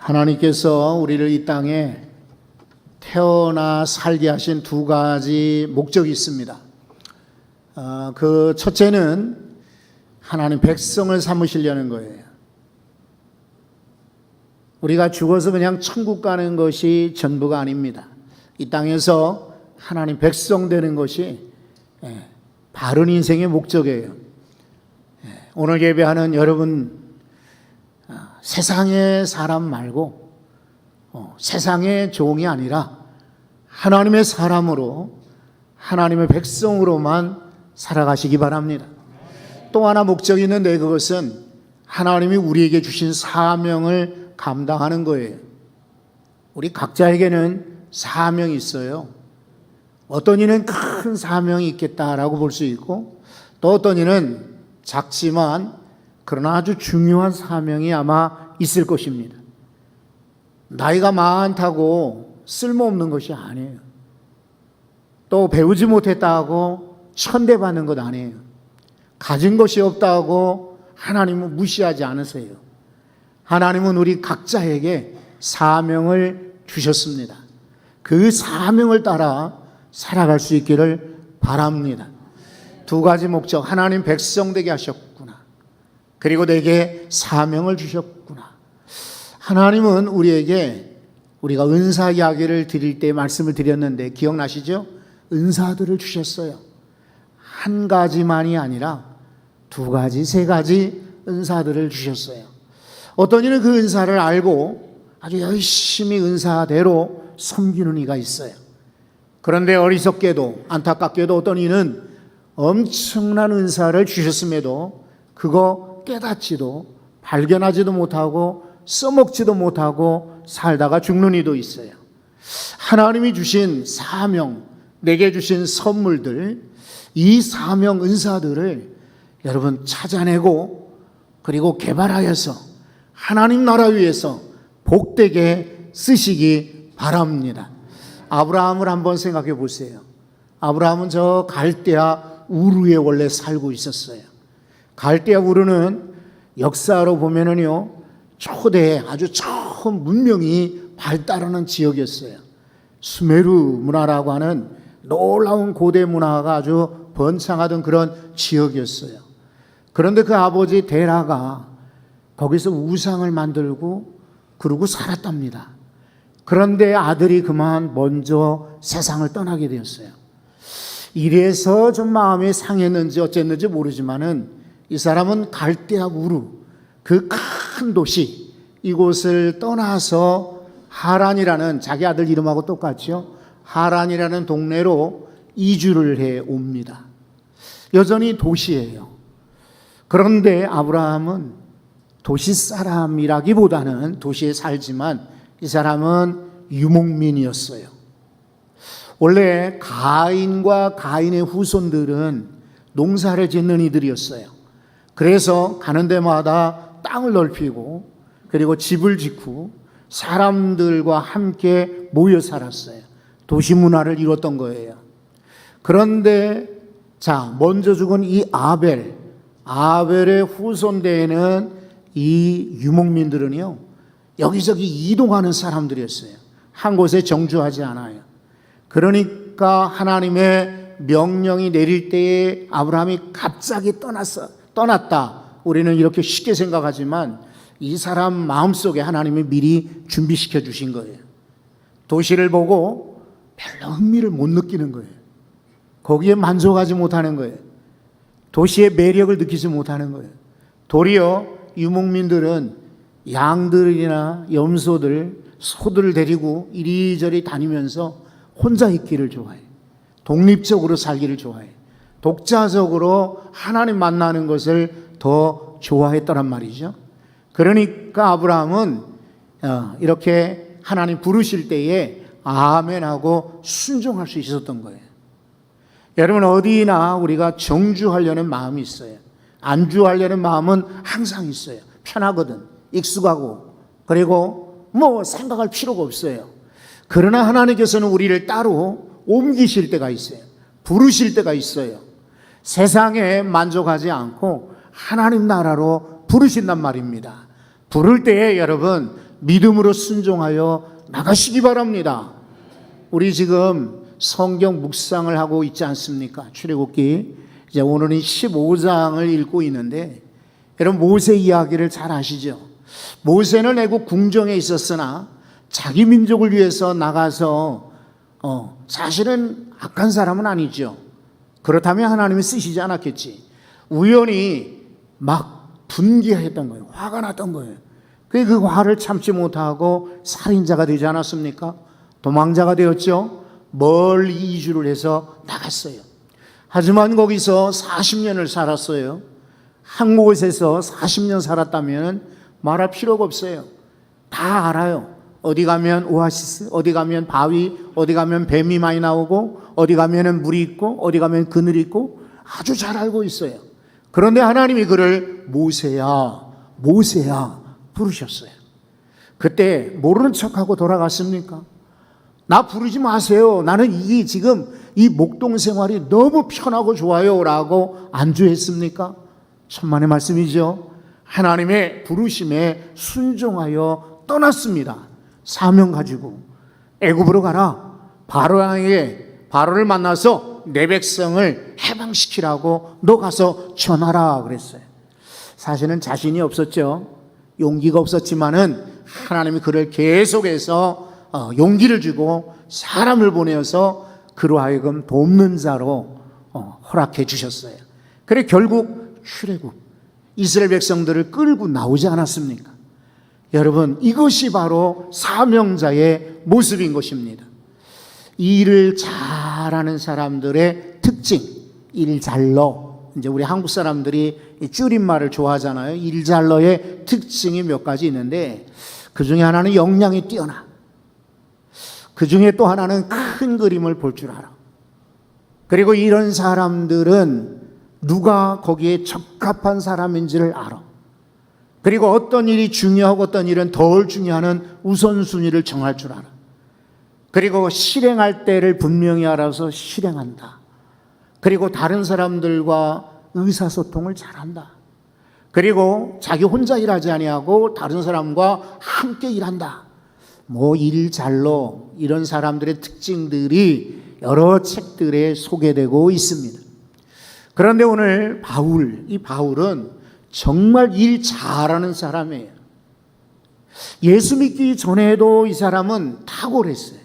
하나님께서 우리를 이 땅에 태어나 살게 하신 두 가지 목적이 있습니다. 그 첫째는 하나님 백성을 삼으시려는 거예요. 우리가 죽어서 그냥 천국 가는 것이 전부가 아닙니다. 이 땅에서 하나님 백성 되는 것이 바른 인생의 목적이에요. 오늘 예배하는 여러분, 세상의 사람 말고 세상의 종이 아니라 하나님의 사람으로, 하나님의 백성으로만 살아가시기 바랍니다. 또 하나 목적이 있는데, 그것은 하나님이 우리에게 주신 사명을 감당하는 거예요. 우리 각자에게는 사명이 있어요. 어떤 이는 큰 사명이 있겠다라고 볼 수 있고, 또 어떤 이는 작지만 그러나 아주 중요한 사명이 아마 있을 것입니다. 나이가 많다고 쓸모없는 것이 아니에요. 또 배우지 못했다고 천대받는 것 아니에요. 가진 것이 없다고 하나님은 무시하지 않으세요. 하나님은 우리 각자에게 사명을 주셨습니다. 그 사명을 따라 살아갈 수 있기를 바랍니다. 두 가지 목적, 하나님 백성 되게 하셨구나, 그리고 내게 사명을 주셨구나. 하나님은 우리에게, 우리가 은사 이야기를 드릴 때 말씀을 드렸는데 기억나시죠? 은사들을 주셨어요. 한 가지만이 아니라 두 가지, 세 가지 은사들을 주셨어요. 어떤 이는 그 은사를 알고 아주 열심히 은사대로 섬기는 이가 있어요. 그런데 어리석게도 안타깝게도 어떤 이는 엄청난 은사를 주셨음에도 그거 깨닫지도 발견하지도 못하고 써먹지도 못하고 살다가 죽는 이도 있어요. 하나님이 주신 사명, 내게 주신 선물들, 이 사명 은사들을 여러분 찾아내고 그리고 개발하여서 하나님 나라 위해서 복되게 쓰시기 바랍니다. 아브라함을 한번 생각해 보세요. 아브라함은 저 갈대아 우르에 원래 살고 있었어요. 갈대아 우르는 역사로 보면은요, 초대 아주 처음 문명이 발달하는 지역이었어요. 수메르 문화라고 하는 놀라운 고대 문화가 아주 번창하던 그런 지역이었어요. 그런데 그 아버지 데라가 거기서 우상을 만들고 그러고 살았답니다. 그런데 아들이 그만 먼저 세상을 떠나게 되었어요. 이래서 좀 마음이 상했는지 어쨌는지 모르지만은 이 사람은 갈대아 우르, 그 큰 도시, 이곳을 떠나서 하란이라는, 자기 아들 이름하고 똑같죠, 하란이라는 동네로 이주를 해 옵니다. 여전히 도시예요. 그런데 아브라함은 도시 사람이라기보다는 도시에 살지만 이 사람은 유목민이었어요. 원래 가인과 가인의 후손들은 농사를 짓는 이들이었어요. 그래서 가는 데마다 땅을 넓히고 그리고 집을 짓고 사람들과 함께 모여 살았어요. 도시 문화를 이뤘던 거예요. 그런데 먼저 죽은 이 아벨의 후손대에는 이 유목민들은요, 여기저기 이동하는 사람들이었어요. 한 곳에 정주하지 않아요. 그러니까 하나님의 명령이 내릴 때에 아브라함이 갑자기 떠났다. 우리는 이렇게 쉽게 생각하지만 이 사람 마음속에 하나님이 미리 준비시켜 주신 거예요. 도시를 보고 별로 흥미를 못 느끼는 거예요. 거기에 만족하지 못하는 거예요. 도시의 매력을 느끼지 못하는 거예요. 도리어 유목민들은 양들이나 염소들, 소들을 데리고 이리저리 다니면서 혼자 있기를 좋아해요. 독립적으로 살기를 좋아해요. 독자적으로 하나님 만나는 것을 더 좋아했더란 말이죠. 그러니까 아브라함은 이렇게 하나님 부르실 때에 아멘하고 순종할 수 있었던 거예요. 여러분, 어디나 우리가 정주하려는 마음이 있어요. 안주하려는 마음은 항상 있어요. 편하거든, 익숙하고, 그리고 생각할 필요가 없어요. 그러나 하나님께서는 우리를 따로 옮기실 때가 있어요. 부르실 때가 있어요. 세상에 만족하지 않고 하나님 나라로 부르신단 말입니다. 부를 때에 여러분 믿음으로 순종하여 나가시기 바랍니다. 우리 지금 성경 묵상을 하고 있지 않습니까? 출애굽기 이제 오늘은 15장을 읽고 있는데, 여러분 모세 이야기를 잘 아시죠? 모세는 애국 궁정에 있었으나 자기 민족을 위해서 나가서 사실은 악한 사람은 아니죠. 그렇다면 하나님이 쓰시지 않았겠지. 우연히 막 분개했던 거예요. 화가 났던 거예요. 그 화를 참지 못하고 살인자가 되지 않았습니까? 도망자가 되었죠. 멀리 이주를 해서 나갔어요. 하지만 거기서 40년을 살았어요. 한 곳에서 40년 살았다면 말할 필요가 없어요. 다 알아요. 어디 가면 오아시스, 어디 가면 바위, 어디 가면 뱀이 많이 나오고, 어디 가면 물이 있고, 어디 가면 그늘이 있고, 아주 잘 알고 있어요. 그런데 하나님이 그를 모세야, 모세야 부르셨어요. 그때 모르는 척하고 돌아갔습니까? 나 부르지 마세요. 나는 이게 지금 이 목동 생활이 너무 편하고 좋아요 라고 안주했습니까? 천만의 말씀이죠. 하나님의 부르심에 순종하여 떠났습니다. 사명 가지고 애굽으로 가라. 바로를 만나서 내 백성을 해방시키라고 너 가서 전하라 그랬어요. 사실은 자신이 없었죠. 용기가 없었지만은 하나님이 그를 계속해서 용기를 주고 사람을 보내어서 그로 하여금 돕는 자로 허락해 주셨어요. 그래 결국 출애굽 이스라엘 백성들을 끌고 나오지 않았습니까? 여러분 이것이 바로 사명자의 모습인 것입니다. 일을 잘하는 사람들의 특징, 일잘러. 이제 우리 한국 사람들이 줄임말을 좋아하잖아요. 일잘러의 특징이 몇 가지 있는데 그 중에 하나는 역량이 뛰어나. 그 중에 또 하나는 큰 그림을 볼 줄 알아. 그리고 이런 사람들은 누가 거기에 적합한 사람인지를 알아. 그리고 어떤 일이 중요하고 어떤 일은 덜 중요한 우선순위를 정할 줄 알아. 그리고 실행할 때를 분명히 알아서 실행한다. 그리고 다른 사람들과 의사소통을 잘한다. 그리고 자기 혼자 일하지 아니하고 다른 사람과 함께 일한다. 뭐 일잘러 이런 사람들의 특징들이 여러 책들에 소개되고 있습니다. 그런데 오늘 이 바울은 정말 일 잘하는 사람이에요. 예수 믿기 전에도 이 사람은 탁월했어요.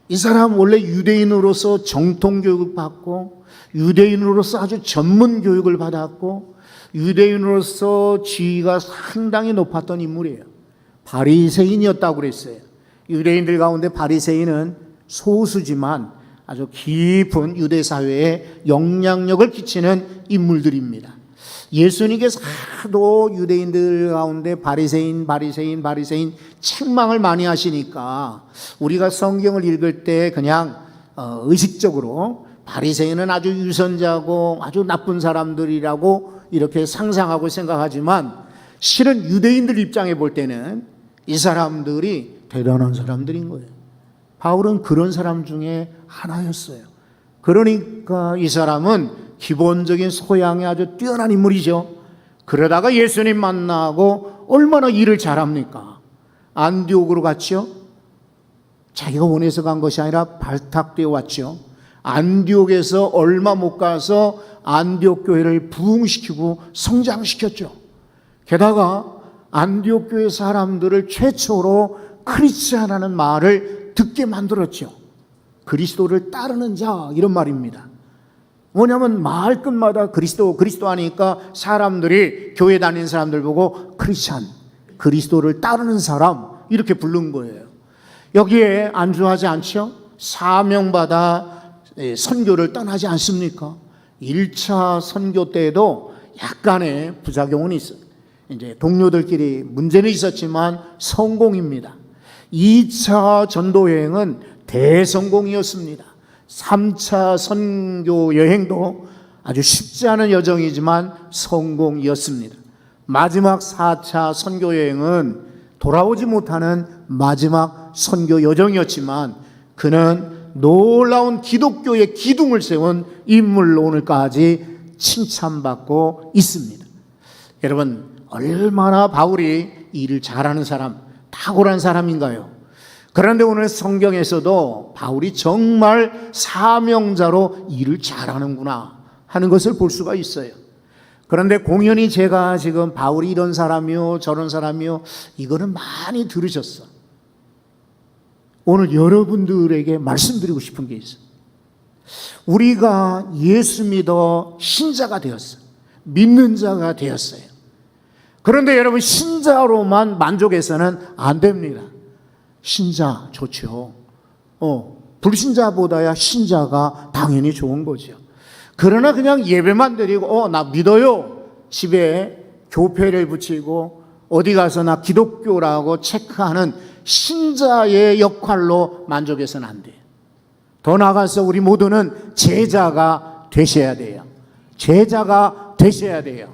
이 사람 원래 유대인으로서 정통 교육을 받고 유대인으로서 아주 전문 교육을 받았고 유대인으로서 지위가 상당히 높았던 인물이에요. 바리새인이었다고 그랬어요. 유대인들 가운데 바리새인은 소수지만 아주 깊은 유대 사회에 영향력을 끼치는 인물들입니다. 예수님께서 하도 유대인들 가운데 바리새인 책망을 많이 하시니까 우리가 성경을 읽을 때 그냥 의식적으로 바리새인은 아주 유선자고 아주 나쁜 사람들이라고 이렇게 상상하고 생각하지만 실은 유대인들 입장에 볼 때는 이 사람들이 대단한 사람들인 거예요. 바울은 그런 사람 중에 하나였어요. 그러니까 이 사람은 기본적인 소양이 아주 뛰어난 인물이죠. 그러다가 예수님 만나고 얼마나 일을 잘합니까? 안디옥으로 갔죠. 자기가 원해서 간 것이 아니라 발탁되어 왔죠. 안디옥에서 얼마 못 가서 안디옥 교회를 부흥시키고 성장시켰죠. 게다가 안디옥 교회 사람들을 최초로 크리스찬이라는 말을 듣게 만들었죠. 그리스도를 따르는 자 이런 말입니다. 뭐냐면 마을 끝마다 그리스도 하니까 사람들이 교회 다니는 사람들 보고 크리스찬, 그리스도를 따르는 사람 이렇게 부른 거예요. 여기에 안주하지 않죠? 사명받아 선교를 떠나지 않습니까? 1차 선교 때에도 약간의 부작용은 있어요. 이제 동료들끼리 문제는 있었지만 성공입니다. 2차 전도 여행은 대성공이었습니다. 3차 선교 여행도 아주 쉽지 않은 여정이지만 성공이었습니다. 마지막 4차 선교 여행은 돌아오지 못하는 마지막 선교 여정이었지만 그는 놀라운 기독교의 기둥을 세운 인물로 오늘까지 칭찬받고 있습니다. 여러분 얼마나 바울이 일을 잘하는 사람, 탁월한 사람인가요? 그런데 오늘 성경에서도 바울이 정말 사명자로 일을 잘하는구나 하는 것을 볼 수가 있어요. 그런데 공연히 제가 지금 바울이 이런 사람이요 저런 사람이요 이거는 많이 들으셨어. 오늘 여러분들에게 말씀드리고 싶은 게 있어요. 우리가 예수 믿어 신자가 되었어요. 믿는 자가 되었어요. 그런데 여러분 신자로만 만족해서는 안 됩니다. 신자 좋죠. 불신자보다야 신자가 당연히 좋은 거죠. 그러나 그냥 예배만 드리고 나 믿어요. 집에 교패를 붙이고 어디 가서 나 기독교라고 체크하는 신자의 역할로 만족해서는 안 돼요. 더 나아가서 우리 모두는 제자가 되셔야 돼요. 제자가 되셔야 돼요.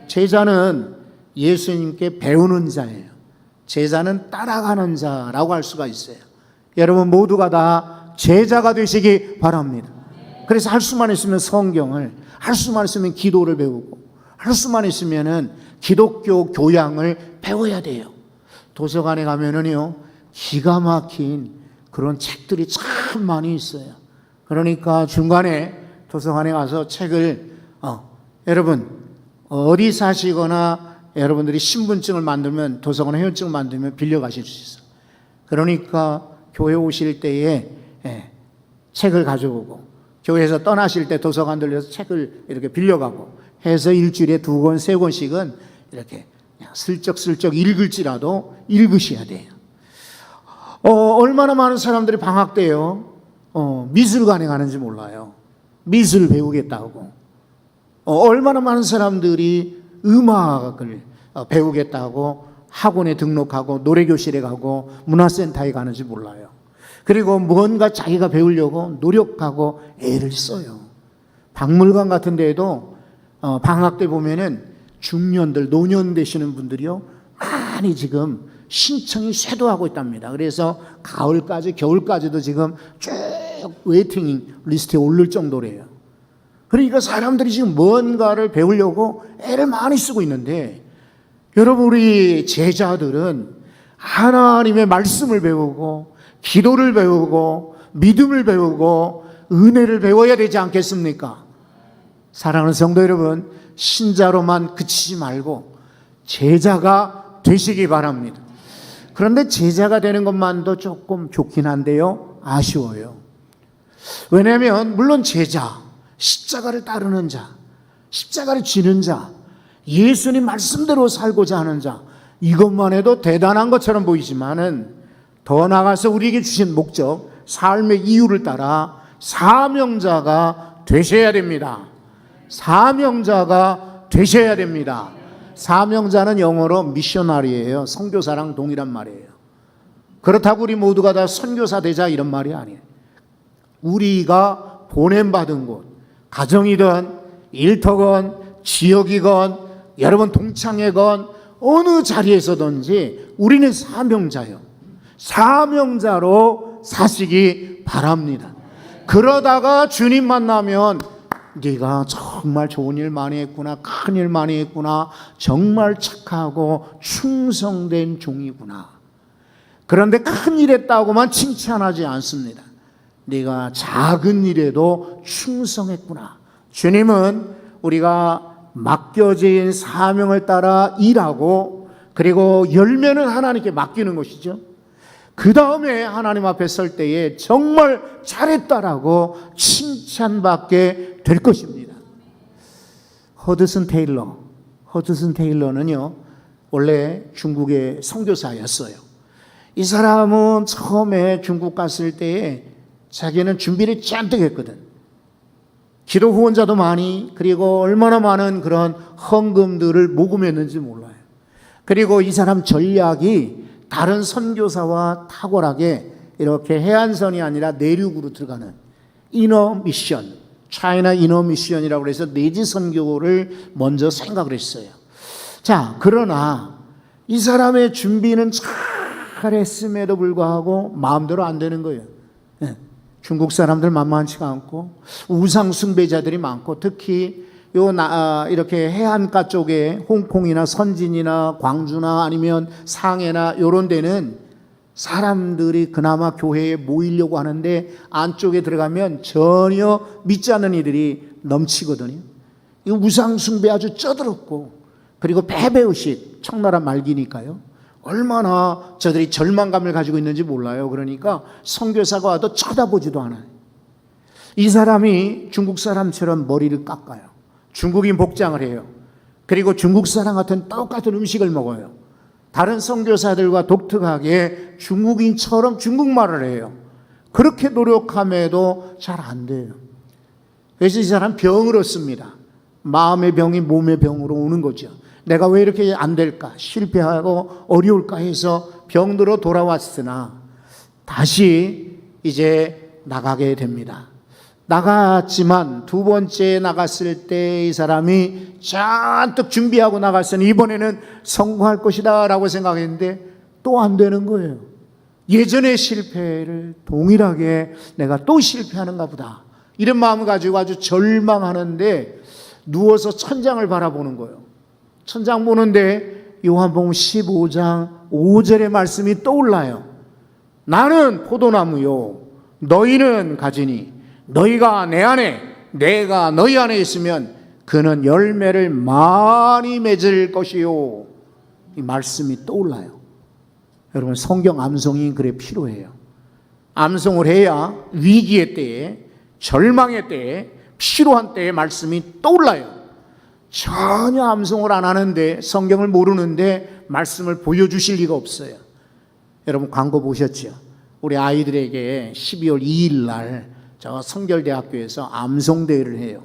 제자는 예수님께 배우는 자예요. 제자는 따라가는 자라고 할 수가 있어요. 여러분 모두가 다 제자가 되시기 바랍니다. 그래서 할 수만 있으면 성경을, 할 수만 있으면 기도를 배우고, 할 수만 있으면은 기독교 교양을 배워야 돼요. 도서관에 가면은요, 기가 막힌 그런 책들이 참 많이 있어요. 그러니까 중간에 도서관에 가서 책을, 여러분, 어디 사시거나 여러분들이 신분증을 만들면, 도서관 회원증을 만들면 빌려가실 수 있어요. 그러니까 교회 오실 때에 책을 가져오고, 교회에서 떠나실 때 도서관 들려서 책을 이렇게 빌려가고 해서 일주일에 2권, 3권씩은 이렇게 슬쩍슬쩍 읽을지라도 읽으셔야 돼요. 얼마나 많은 사람들이 방학 때요, 미술관에 가는지 몰라요. 미술 배우겠다고. 얼마나 많은 사람들이 음악을 배우겠다고 학원에 등록하고 노래교실에 가고 문화센터에 가는지 몰라요. 그리고 뭔가 자기가 배우려고 노력하고 애를 써요. 박물관 같은 데에도 방학 때 보면은 중년들, 노년 되시는 분들이요, 많이 지금 신청이 쇄도하고 있답니다. 그래서 가을까지, 겨울까지도 지금 쭉 웨이팅 리스트에 오를 정도래요. 그러니까 사람들이 지금 뭔가를 배우려고 애를 많이 쓰고 있는데, 여러분 우리 제자들은 하나님의 말씀을 배우고 기도를 배우고 믿음을 배우고 은혜를 배워야 되지 않겠습니까? 사랑하는 성도 여러분, 신자로만 그치지 말고 제자가 되시기 바랍니다. 그런데 제자가 되는 것만도 조금 좋긴 한데요, 아쉬워요. 왜냐하면 물론 제자, 십자가를 따르는 자, 십자가를 지는 자, 예수님 말씀대로 살고자 하는 자, 이것만 해도 대단한 것처럼 보이지만은 더 나아가서 우리에게 주신 목적, 삶의 이유를 따라 사명자가 되셔야 됩니다. 사명자가 되셔야 됩니다. 사명자는 영어로 미셔너리예요. 선교사랑 동일한 말이에요. 그렇다고 우리 모두가 다 선교사 되자 이런 말이 아니에요. 우리가 보냄받은 곳, 가정이든 일터건 지역이건 여러분 동창회건 어느 자리에서든지 우리는 사명자예요. 사명자로 사시기 바랍니다. 그러다가 주님 만나면 네가 정말 좋은 일 많이 했구나, 큰 일 많이 했구나, 정말 착하고 충성된 종이구나. 그런데 큰 일 했다고만 칭찬하지 않습니다. 네가 작은 일에도 충성했구나. 주님은 우리가 맡겨진 사명을 따라 일하고, 그리고 열매는 하나님께 맡기는 것이죠. 그 다음에 하나님 앞에 설 때에 정말 잘했다라고 칭찬받게 될 것입니다. 허드슨 테일러는요, 원래 중국의 선교사였어요. 이 사람은 처음에 중국 갔을 때에 자기는 준비를 잔뜩 했거든. 기도 후원자도 많이, 그리고 얼마나 많은 그런 헌금들을 모금했는지 몰라요. 그리고 이 사람 전략이 다른 선교사와 탁월하게 이렇게 해안선이 아니라 내륙으로 들어가는 이너 미션, 차이나 이너 미션이라고 해서 내지 선교를 먼저 생각을 했어요. 자, 그러나 이 사람의 준비는 잘했음에도 불구하고 마음대로 안 되는 거예요. 중국 사람들 만만치가 않고 우상 숭배자들이 많고, 특히 이렇게 해안가 쪽에 홍콩이나 선진이나 광주나 아니면 상해나 이런 데는 사람들이 그나마 교회에 모이려고 하는데 안쪽에 들어가면 전혀 믿지 않는 이들이 넘치거든요. 이 우상 숭배 아주 쩌들었고, 그리고 패배의식, 청나라 말기니까요. 얼마나 저들이 절망감을 가지고 있는지 몰라요. 그러니까 선교사가 와도 쳐다보지도 않아요. 이 사람이 중국 사람처럼 머리를 깎아요. 중국인 복장을 해요. 그리고 중국 사람 같은 똑같은 음식을 먹어요. 다른 선교사들과 독특하게 중국인처럼 중국말을 해요. 그렇게 노력함에도 잘 안 돼요. 그래서 이 사람 병을 얻습니다. 마음의 병이 몸의 병으로 오는 거죠. 내가 왜 이렇게 안 될까, 실패하고 어려울까 해서 병들어 돌아왔으나 다시 이제 나가게 됩니다. 나갔지만 두 번째 나갔을 때 이 사람이 잔뜩 준비하고 나갔으니 이번에는 성공할 것이다 라고 생각했는데 또 안 되는 거예요. 예전의 실패를 동일하게 내가 또 실패하는가 보다, 이런 마음을 가지고 아주 절망하는데 누워서 천장을 바라보는 거예요. 천장 보는데 요한복음 15장 5절의 말씀이 떠올라요. 나는 포도나무요 너희는 가지니 너희가 내 안에 내가 너희 안에 있으면 그는 열매를 많이 맺을 것이요. 이 말씀이 떠올라요. 여러분, 성경 암송이 그래 필요해요. 암송을 해야 위기의 때에, 절망의 때에, 필요한 때에 말씀이 떠올라요. 전혀 암송을 안 하는데, 성경을 모르는데 말씀을 보여주실 리가 없어요. 여러분, 광고 보셨죠? 우리 아이들에게 12월 2일 날 저 성결대학교에서 암송대회를 해요.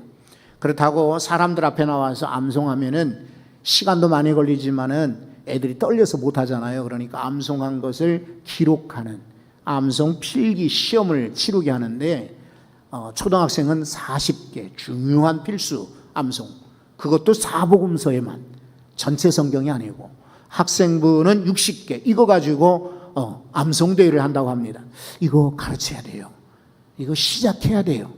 그렇다고 사람들 앞에 나와서 암송하면은 시간도 많이 걸리지만은 애들이 떨려서 못 하잖아요. 그러니까 암송한 것을 기록하는 암송 필기 시험을 치르게 하는데, 초등학생은 40개 중요한 필수 암송, 그것도 사복음서에만, 전체 성경이 아니고, 학생부는 60개 이거 가지고 암송대회를 한다고 합니다. 이거 가르쳐야 돼요. 이거 시작해야 돼요.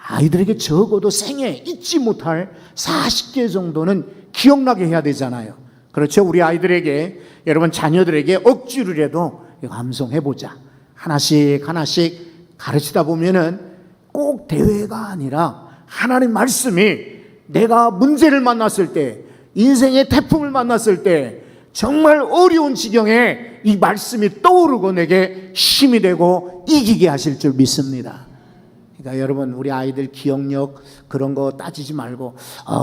아이들에게 적어도 생애 잊지 못할 40개 정도는 기억나게 해야 되잖아요. 그렇죠? 우리 아이들에게, 여러분 자녀들에게 억지로라도 이거 암송해보자, 하나씩 하나씩 가르치다 보면은 꼭 대회가 아니라 하나님 말씀이 내가 문제를 만났을 때, 인생의 태풍을 만났을 때 정말 어려운 지경에 이 말씀이 떠오르고 내게 힘이 되고 이기게 하실 줄 믿습니다. 그러니까 여러분, 우리 아이들 기억력 그런 거 따지지 말고,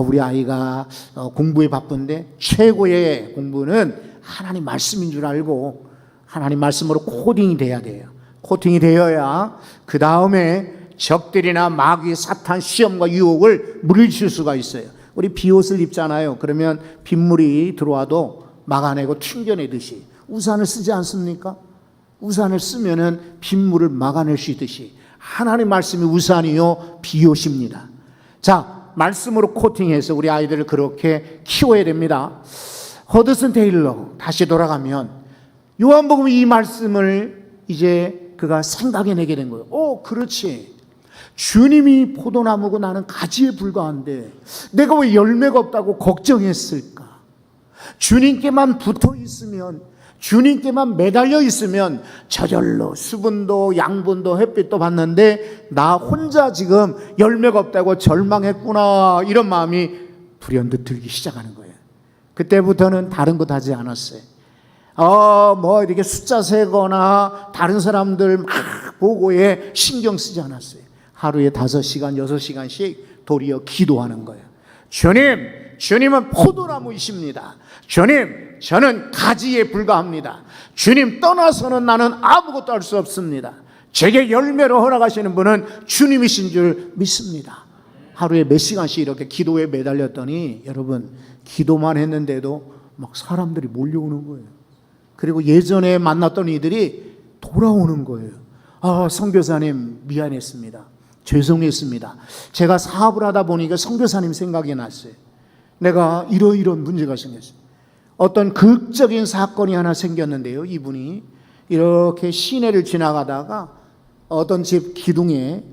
우리 아이가 공부에 바쁜데 최고의 공부는 하나님 말씀인 줄 알고 하나님 말씀으로 코딩이 돼야 돼요. 코팅이 되어야 그 다음에 적들이나 마귀, 사탄, 시험과 유혹을 물리칠 수가 있어요. 우리 비옷을 입잖아요. 그러면 빗물이 들어와도 막아내고 튕겨내듯이 우산을 쓰지 않습니까? 우산을 쓰면은 빗물을 막아낼 수 있듯이 하나님의 말씀이 우산이요 비옷입니다. 자, 말씀으로 코팅해서 우리 아이들을 그렇게 키워야 됩니다. 허드슨 테일러 다시 돌아가면 요한복음 이 말씀을 이제 그가 생각해내게 된 거예요. 그렇지, 주님이 포도나무고 나는 가지에 불과한데 내가 왜 열매가 없다고 걱정했을까? 주님께만 붙어 있으면, 주님께만 매달려 있으면 저절로 수분도 양분도 햇빛도 받는데 나 혼자 지금 열매가 없다고 절망했구나, 이런 마음이 불현듯 들기 시작하는 거예요. 그때부터는 다른 것 하지 않았어요. 뭐 이렇게 숫자 세거나 다른 사람들 막 보고에 신경 쓰지 않았어요. 하루에 5시간 6시간씩 도리어 기도하는 거예요. 주님은 포도나무이십니다. 주님, 저는 가지에 불과합니다. 주님 떠나서는 나는 아무것도 할 수 없습니다. 제게 열매로 허락하시는 분은 주님이신 줄 믿습니다. 하루에 몇 시간씩 이렇게 기도에 매달렸더니 여러분, 기도만 했는데도 막 사람들이 몰려오는 거예요. 그리고 예전에 만났던 이들이 돌아오는 거예요. 선교사님 미안했습니다. 죄송했습니다. 제가 사업을 하다 보니까 선교사님 생각이 났어요. 내가 이런 문제가 생겼어요. 어떤 극적인 사건이 하나 생겼는데요. 이분이 이렇게 시내를 지나가다가 어떤 집 기둥에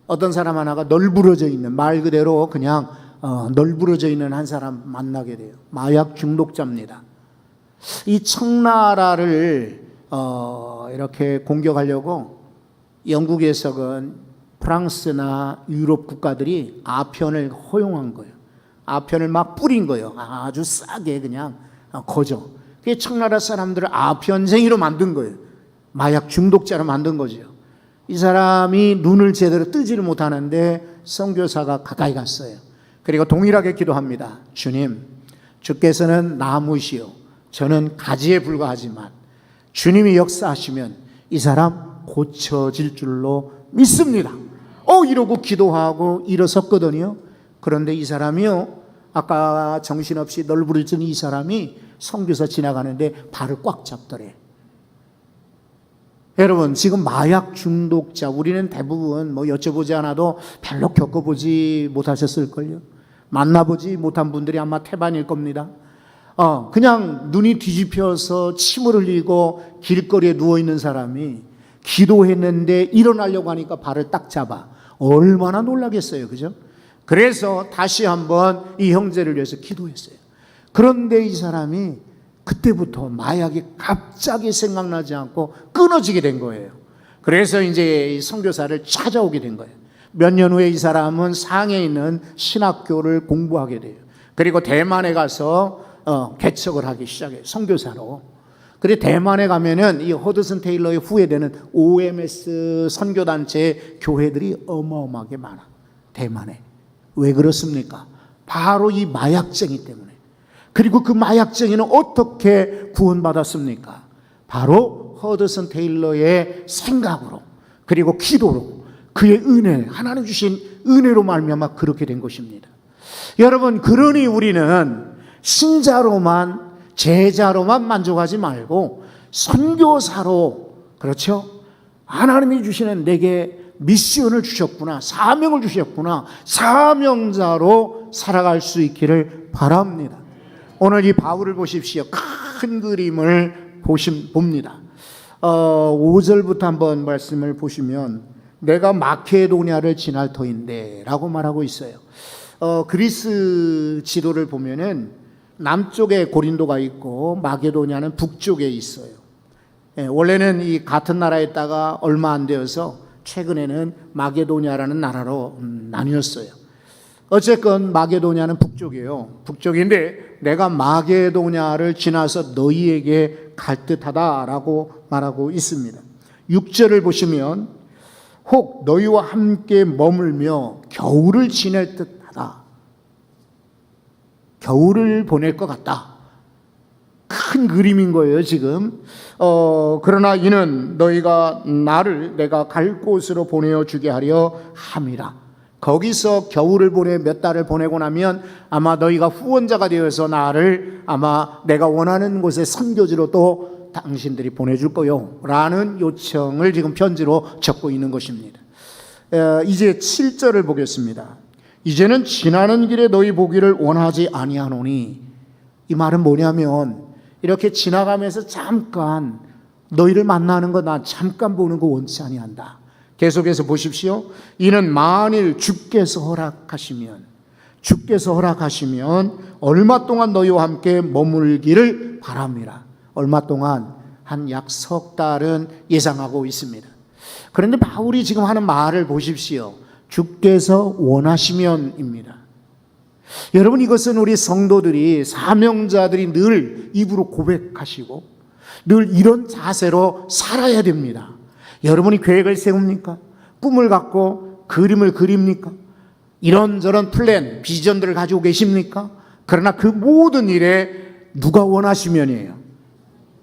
어떤 사람 하나가 널브러져 있는, 말 그대로 그냥 널브러져 있는 한 사람 만나게 돼요. 마약 중독자입니다. 이 청나라를 이렇게 공격하려고 영국에서는 프랑스나 유럽 국가들이 아편을 허용한 거예요. 아편을 막 뿌린 거예요. 아주 싸게 그냥 거저. 그게 청나라 사람들을 아편쟁이로 만든 거예요. 마약 중독자로 만든 거죠. 이 사람이 눈을 제대로 뜨지를 못하는데 선교사가 가까이 갔어요. 그리고 동일하게 기도합니다. 주님, 주께서는 나무시요 저는 가지에 불과하지만 주님이 역사하시면 이 사람 고쳐질 줄로 믿습니다. 이러고 기도하고 일어섰거든요. 그런데 이 사람이요, 아까 정신없이 널브러진 이 사람이 선교사 지나가는데 발을 꽉 잡더래. 여러분, 지금 마약 중독자, 우리는 대부분 여쭤보지 않아도 별로 겪어보지 못하셨을걸요. 만나보지 못한 분들이 아마 태반일 겁니다. 그냥 눈이 뒤집혀서 침을 흘리고 길거리에 누워있는 사람이 기도했는데 일어나려고 하니까 발을 딱 잡아. 얼마나 놀라겠어요. 그죠? 그래서 다시 한번 이 형제를 위해서 기도했어요. 그런데 이 사람이 그때부터 마약이 갑자기 생각나지 않고 끊어지게 된 거예요. 그래서 이제 선교사를 찾아오게 된 거예요. 몇 년 후에 이 사람은 상해에 있는 신학교를 공부하게 돼요. 그리고 대만에 가서 개척을 하기 시작해요. 선교사로. 그리고 대만에 가면은 이 허드슨 테일러의 후예되는 OMS 선교단체 교회들이 어마어마하게 많아. 대만에. 왜 그렇습니까? 바로 이 마약쟁이 때문에. 그리고 그 마약쟁이는 어떻게 구원받았습니까? 바로 허드슨 테일러의 생각으로, 그리고 기도로, 그의 은혜, 하나님 주신 은혜로 말미암아 그렇게 된 것입니다. 여러분, 그러니 우리는 신자로만, 제자로만 만족하지 말고 선교사로, 그렇죠? 하나님이 주시는 내게 미션을 주셨구나, 사명을 주셨구나, 사명자로 살아갈 수 있기를 바랍니다. 오늘 이 바울을 보십시오. 큰 그림을 봅니다. 5절부터 한번 말씀을 보시면, 내가 마케도니아를 지날 터인데 라고 말하고 있어요. 그리스 지도를 보면은 남쪽에 고린도가 있고 마게도니아는 북쪽에 있어요. 원래는 이 같은 나라에 있다가 얼마 안 되어서 최근에는 마게도니아라는 나라로 나뉘었어요. 어쨌건 마게도니아는 북쪽이에요. 북쪽인데 내가 마게도니아를 지나서 너희에게 갈 듯하다라고 말하고 있습니다. 6절을 보시면 혹 너희와 함께 머물며 겨울을 지낼 듯하다. 겨울을 보낼 것 같다. 큰 그림인 거예요, 지금. 그러나 이는 너희가 나를 내가 갈 곳으로 보내어주게 하려 함이라. 거기서 겨울을 보내 몇 달을 보내고 나면 아마 너희가 후원자가 되어서 나를 아마 내가 원하는 곳에 선교지로 또 당신들이 보내줄 거요 라는 요청을 지금 편지로 적고 있는 것입니다. 이제 7절을 보겠습니다. 이제는 지나는 길에 너희 보기를 원하지 아니하노니, 이 말은 뭐냐면 이렇게 지나가면서 잠깐 너희를 만나는 거 나 잠깐 보는 거 원치 아니한다. 계속해서 보십시오. 이는 만일 주께서 허락하시면 얼마 동안 너희와 함께 머물기를 바랍니다. 얼마 동안? 한 약 석 달은 예상하고 있습니다. 그런데 바울이 지금 하는 말을 보십시오. 주께서 원하시면입니다. 여러분, 이것은 우리 성도들이, 사명자들이 늘 입으로 고백하시고 늘 이런 자세로 살아야 됩니다. 여러분이 계획을 세웁니까? 꿈을 갖고 그림을 그립니까? 이런저런 플랜, 비전들을 가지고 계십니까? 그러나 그 모든 일에 누가 원하시면이에요?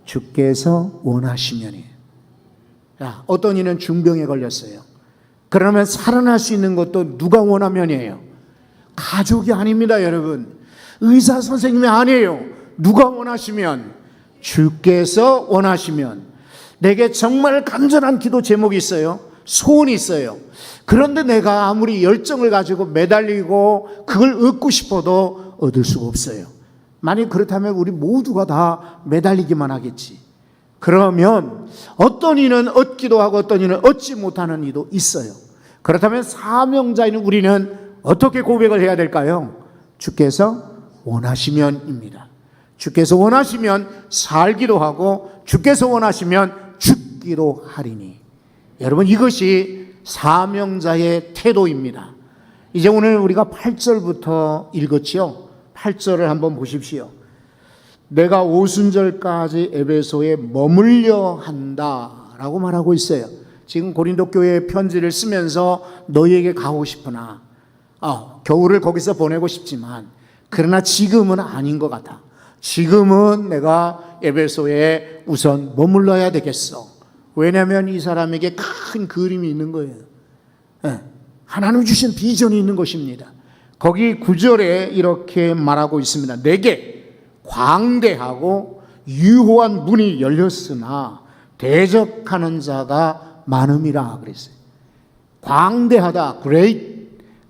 주께서 원하시면이에요. 어떤 이는 중병에 걸렸어요. 그러면 살아날 수 있는 것도 누가 원하면이에요? 가족이 아닙니다, 여러분. 의사 선생님이 아니에요. 누가 원하시면? 주께서 원하시면. 내게 정말 간절한 기도 제목이 있어요. 소원이 있어요. 그런데 내가 아무리 열정을 가지고 매달리고 그걸 얻고 싶어도 얻을 수가 없어요. 만약 그렇다면 우리 모두가 다 매달리기만 하겠지. 그러면 어떤 이는 얻기도 하고 어떤 이는 얻지 못하는 이도 있어요. 그렇다면 사명자인 우리는 어떻게 고백을 해야 될까요? 주께서 원하시면입니다. 주께서 원하시면 살기도 하고 주께서 원하시면 죽기도 하리니. 여러분, 이것이 사명자의 태도입니다. 이제 오늘 우리가 8절부터 읽었지요. 8절을 한번 보십시오. 내가 오순절까지 에베소에 머물려 한다라고 말하고 있어요. 지금 고린도 교회에 편지를 쓰면서 너희에게 가고 싶으나 겨울을 거기서 보내고 싶지만 그러나 지금은 아닌 것 같아. 지금은 내가 에베소에 우선 머물러야 되겠어. 왜냐하면 이 사람에게 큰 그림이 있는 거예요. 하나님 주신 비전이 있는 것입니다. 거기 9절에 이렇게 말하고 있습니다. 내게 광대하고 유효한 문이 열렸으나 대적하는 자가 많음이라 그랬어요. 광대하다, great.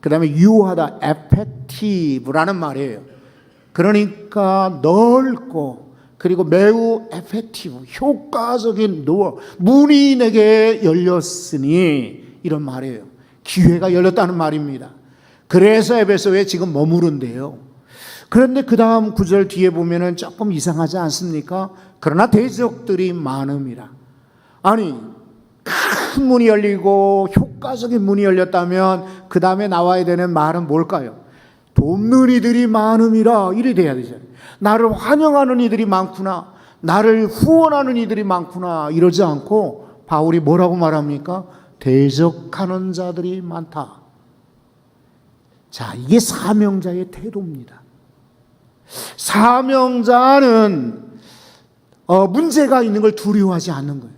그 다음에 유효하다, effective라는 말이에요. 그러니까 넓고 그리고 매우 effective, 효과적인 문이 내게 열렸으니 이런 말이에요. 기회가 열렸다는 말입니다. 그래서 에베소에 지금 머무른데요. 그런데 그 다음 9절 뒤에 보면은 조금 이상하지 않습니까? 그러나 대적들이 많음이라. 아니, 큰 문이 열리고 효과적인 문이 열렸다면 그 다음에 나와야 되는 말은 뭘까요? 돕는 이들이 많음이라. 이래 돼야 되잖아요. 나를 환영하는 이들이 많구나, 나를 후원하는 이들이 많구나 이러지 않고 바울이 뭐라고 말합니까? 대적하는 자들이 많다. 자, 이게 사명자의 태도입니다. 사명자는 문제가 있는 걸 두려워하지 않는 거예요.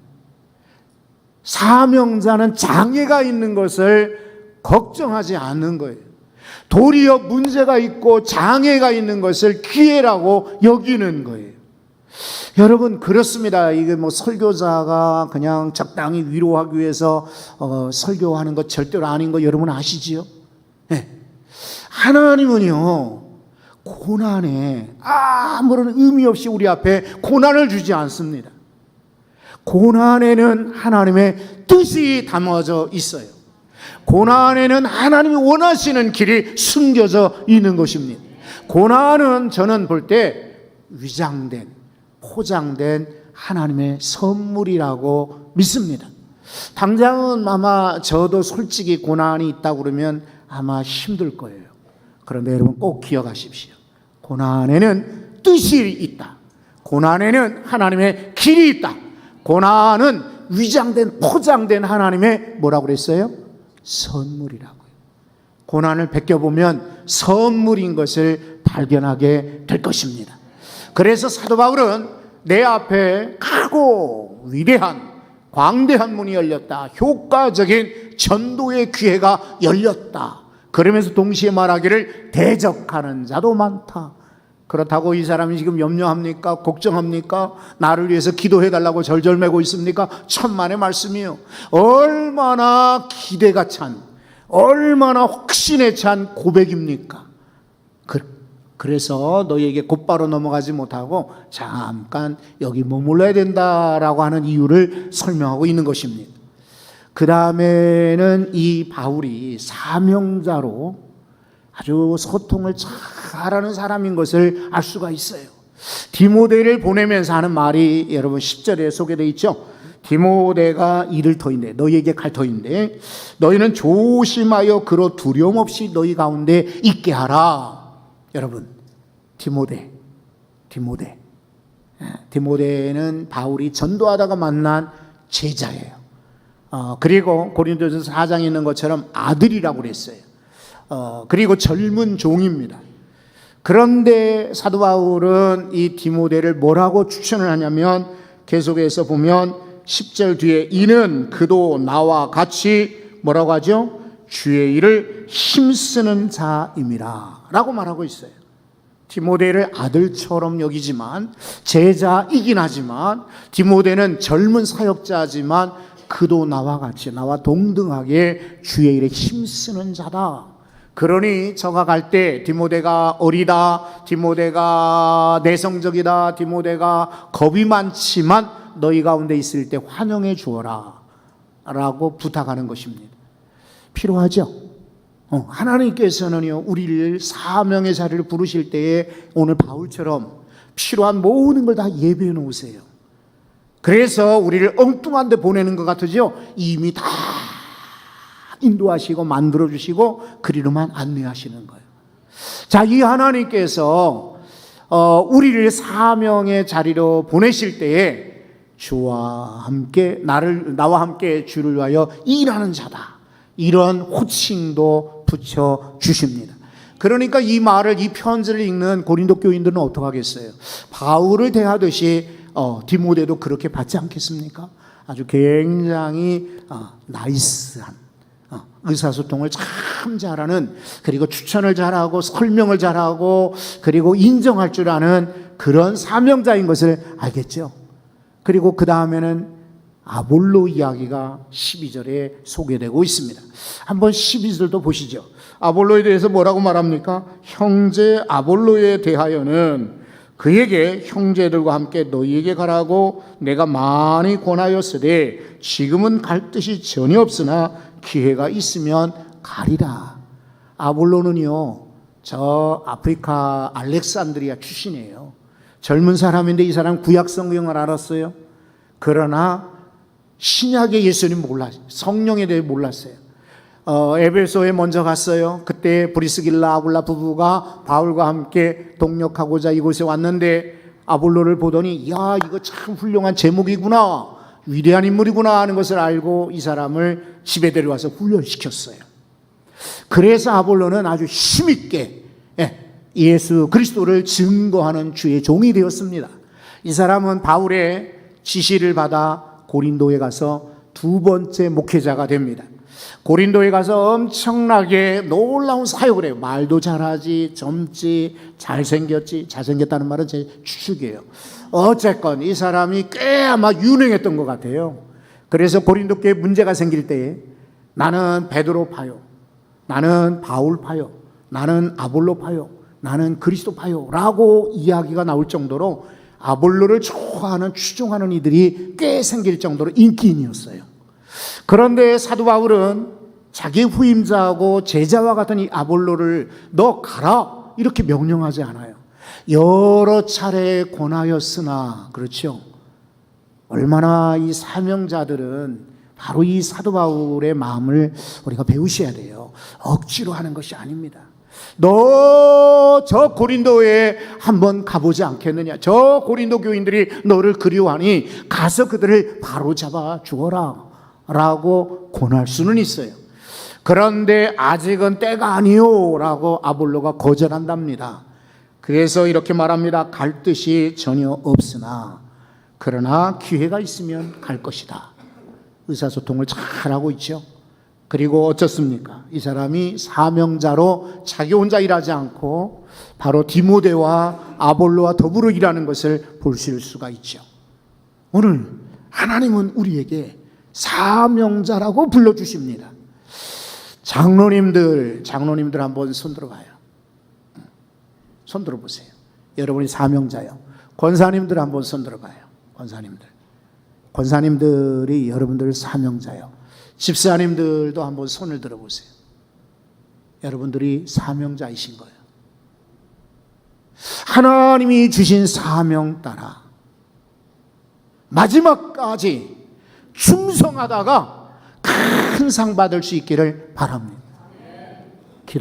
사명자는 장애가 있는 것을 걱정하지 않는 거예요. 도리어 문제가 있고 장애가 있는 것을 기회라고 여기는 거예요. 여러분, 그렇습니다. 이게 설교자가 그냥 적당히 위로하기 위해서 설교하는 것 절대로 아닌 거 여러분 아시지요? 네. 하나님은요, 고난에 아무런 의미 없이 우리 앞에 고난을 주지 않습니다. 고난에는 하나님의 뜻이 담아져 있어요. 고난에는 하나님이 원하시는 길이 숨겨져 있는 것입니다. 고난은 저는 볼 때 위장된, 포장된 하나님의 선물이라고 믿습니다. 당장은 아마 저도 솔직히 고난이 있다고 그러면 아마 힘들 거예요. 그런데 여러분 꼭 기억하십시오. 고난에는 뜻이 있다. 고난에는 하나님의 길이 있다. 고난은 위장된, 포장된 하나님의 뭐라고 그랬어요? 선물이라고요. 고난을 베껴보면 선물인 것을 발견하게 될 것입니다. 그래서 사도 바울은 내 앞에 크고 위대한 광대한 문이 열렸다. 효과적인 전도의 기회가 열렸다. 그러면서 동시에 말하기를 대적하는 자도 많다. 그렇다고 이 사람이 지금 염려합니까? 걱정합니까? 나를 위해서 기도해달라고 절절매고 있습니까? 천만의 말씀이요. 얼마나 기대가 찬, 얼마나 확신에 찬 고백입니까? 그래서 너희에게 곧바로 넘어가지 못하고 잠깐 여기 머물러야 된다라고 하는 이유를 설명하고 있는 것입니다. 그 다음에는 이 바울이 사명자로 아주 소통을 잘하는 사람인 것을 알 수가 있어요. 디모데를 보내면서 하는 말이 여러분 10절에 소개되어 있죠. 디모데가 이를 터인데, 너희에게 갈 터인데 너희는 조심하여 그로 두려움 없이 너희 가운데 있게 하라. 여러분, 디모데는 바울이 전도하다가 만난 제자예요. 그리고 고린도전서 4장에 있는 것처럼 아들이라고 그랬어요. 그리고 젊은 종입니다. 그런데 사도 바울은 이 디모데를 뭐라고 추천을 하냐면 계속해서 보면 10절 뒤에 이는 그도 나와 같이 뭐라고 하죠? 주의 일을 힘쓰는 자임이라 라고 말하고 있어요. 디모데를 아들처럼 여기지만 제자이긴 하지만 디모데는 젊은 사역자지만 그도 나와 같이 나와 동등하게 주의 일에 힘쓰는 자다. 그러니 저가 갈 때 디모데가 어리다, 디모데가 내성적이다, 디모데가 겁이 많지만 너희 가운데 있을 때 환영해 주어라 라고 부탁하는 것입니다. 필요하죠? 하나님께서는요, 우리를 사명의 자리를 부르실 때에 오늘 바울처럼 필요한 모든 걸 다 예비해 놓으세요. 그래서 우리를 엉뚱한 데 보내는 것 같으죠? 이미 다 인도하시고 만들어주시고 그리로만 안내하시는 거예요. 자, 이 하나님께서 우리를 사명의 자리로 보내실 때에 주와 함께 나와 함께 주를 위하여 일하는 자다, 이런 호칭도 붙여 주십니다. 그러니까 이 말을, 이 편지를 읽는 고린도 교인들은 어떻게 하겠어요? 바울을 대하듯이 디모데도 그렇게 받지 않겠습니까? 아주 굉장히 나이스한, 의사소통을 참 잘하는, 그리고 추천을 잘하고 설명을 잘하고 그리고 인정할 줄 아는 그런 사명자인 것을 알겠죠. 그리고 그 다음에는 아볼로 이야기가 12절에 소개되고 있습니다. 한번 12절도 보시죠. 아볼로에 대해서 뭐라고 말합니까? 형제 아볼로에 대하여는 그에게 형제들과 함께 너희에게 가라고 내가 많이 권하였으되 지금은 갈 뜻이 전혀 없으나 기회가 있으면 가리라. 아볼로는요, 저 아프리카 알렉산드리아 출신이에요. 젊은 사람인데 이 사람 구약 성경을 알았어요. 그러나 신약의 예수님 몰랐어요. 성령에 대해 몰랐어요. 에베소에 먼저 갔어요. 그때 브리스길라 아굴라 부부가 바울과 함께 동역하고자 이곳에 왔는데 아볼로를 보더니 야, 이거 참 훌륭한 제목이구나, 위대한 인물이구나 하는 것을 알고 이 사람을 집에 데려와서 훈련시켰어요. 그래서 아볼로는 아주 힘있게 예수 그리스도를 증거하는 주의 종이 되었습니다. 이 사람은 바울의 지시를 받아 고린도에 가서 두 번째 목회자가 됩니다. 고린도에 가서 엄청나게 놀라운 사역을 해요. 말도 잘하지, 젊지, 잘생겼지. 잘생겼다는 말은 제 추측이에요. 어쨌건 이 사람이 꽤 아마 유능했던 것 같아요. 그래서 고린도 교회에 문제가 생길 때에 나는 베드로 파요, 나는 바울 파요, 나는 아볼로 파요, 나는 그리스도 파요 라고 이야기가 나올 정도로 아볼로를 좋아하는, 추종하는 이들이 꽤 생길 정도로 인기인이었어요. 그런데 사도 바울은 자기 후임자하고 제자와 같은 이 아볼로를 너 가라 이렇게 명령하지 않아요. 여러 차례 권하였으나, 그렇죠, 얼마나 이 사명자들은 바로 이 사도 바울의 마음을 우리가 배우셔야 돼요. 억지로 하는 것이 아닙니다. 너 저 고린도에 한번 가보지 않겠느냐, 저 고린도 교인들이 너를 그리워하니 가서 그들을 바로 잡아 주어라 라고 권할 수는 있어요. 그런데 아직은 때가 아니요 라고 아볼로가 거절한답니다. 그래서 이렇게 말합니다. 갈 뜻이 전혀 없으나 그러나 기회가 있으면 갈 것이다. 의사소통을 잘하고 있죠. 그리고 어쩌습니까? 이 사람이 사명자로 자기 혼자 일하지 않고 바로 디모데와 아볼로와 더불어 일하는 것을 보실 수가 있죠. 오늘 하나님은 우리에게 사명자라고 불러주십니다. 장로님들 한번 손 들어봐요. 손 들어보세요. 여러분이 사명자요. 권사님들 한번 손 들어봐요. 권사님들이 여러분들 사명자요. 집사님들도 한번 손을 들어보세요. 여러분들이 사명자이신 거예요. 하나님이 주신 사명 따라 마지막까지 충성하다가 큰 상 받을 수 있기를 바랍니다.